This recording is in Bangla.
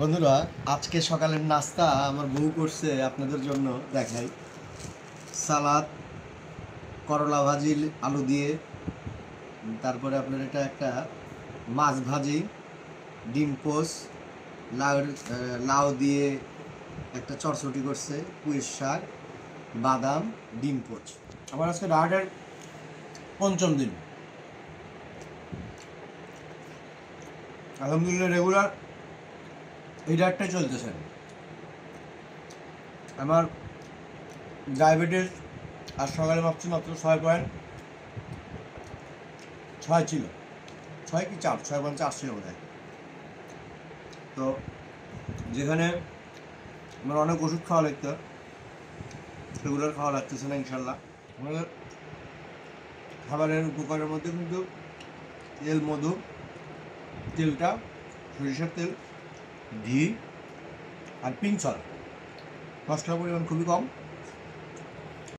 বন্ধুরা, আজকে সকালের নাস্তা আমার বউ করছে, আপনাদের জন্য দেখাই। সালাদ, করলা ভাজি আলু দিয়ে, তারপরে আপনার এটা একটা মাছ ভাজি, ডিম পোস্ট, লাউ লাউ দিয়ে একটা চটচটি করছে, পুঁইর শাক, বাদাম, ডিম পোচ। আমার আজকে ডায়েটের পঞ্চম দিন। আলহামদুলিল্লাহ রেগুলার এই ডায়েটটাই চলতেছে। আমার ডায়াবেটিস আর সকালে মাপছি মাত্র 6.6 ছিল, 6 কি 4, 6.4 ছিল বোধ হয়। তো যেখানে আমার অনেক ওষুধ খাওয়া লাগতো, রেগুলার খাওয়া লাগতেছে না ইনশাল্লাহ। আমাদের খাবারের উপকারের মধ্যে কিন্তু তেল, মধু, তেলটা সরিষার তেল, ঘি আর পিঙ্ক সল্ট, মশলার পরিমাণ খুবই কম।